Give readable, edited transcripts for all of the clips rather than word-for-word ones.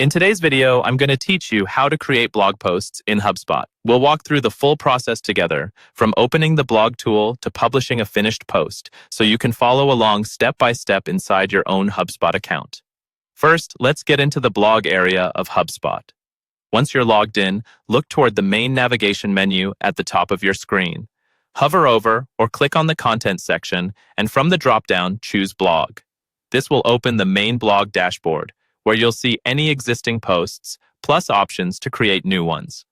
In today's video, I'm going to teach you how to create blog posts in Hubspot. We'll walk through the full process together, from opening the blog tool to publishing a finished post, so you can follow along step by step inside your own Hubspot account. First, let's get into the blog area of Hubspot. Once you're logged in, look toward the main navigation menu at the top of your screen. Hover over or click on the content section, and from the drop-down, choose blog. This will open the main blog dashboard, where you'll see any existing posts, plus options to create new ones.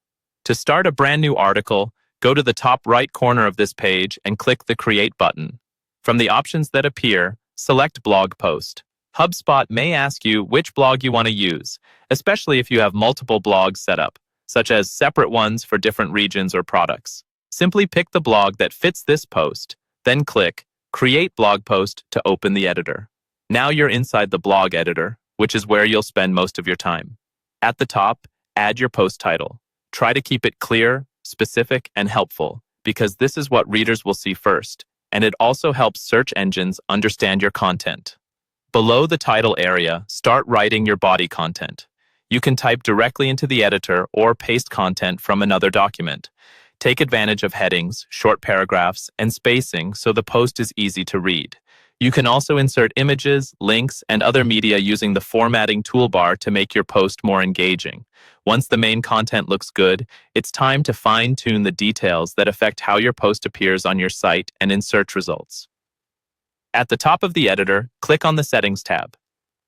To start a brand new article, go to the top right corner of this page and click the Create button. From the options that appear, select Blog Post. HubSpot may ask you which blog you want to use, especially if you have multiple blogs set up, such as separate ones for different regions or products. Simply pick the blog that fits this post, then click Create Blog Post to open the editor. Now you're inside the blog editor, which is where you'll spend most of your time. At the top, add your post title. Try to keep it clear, specific, and helpful, because this is what readers will see first, and it also helps search engines understand your content. Below the title area, start writing your body content. You can type directly into the editor or paste content from another document. Take advantage of headings, short paragraphs, and spacing so the post is easy to read. You can also insert images, links, and other media using the formatting toolbar to make your post more engaging. Once the main content looks good, it's time to fine-tune the details that affect how your post appears on your site and in search results. At the top of the editor, click on the Settings tab.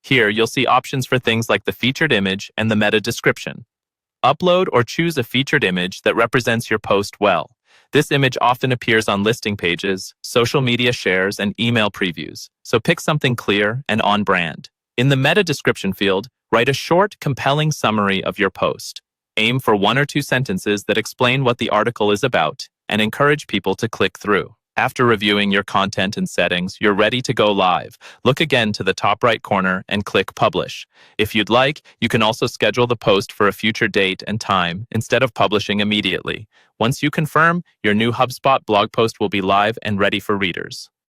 Here, you'll see options for things like the featured image and the meta description. Upload or choose a featured image that represents your post well. This image often appears on listing pages, social media shares, and email previews, so pick something clear and on brand. In the meta description field, write a short, compelling summary of your post. Aim for 1 or 2 sentences that explain what the article is about and encourage people to click through. After reviewing your content and settings, you're ready to go live. Look again to the top right corner and click Publish. If you'd like, you can also schedule the post for a future date and time instead of publishing immediately. Once you confirm, your new HubSpot blog post will be live and ready for readers.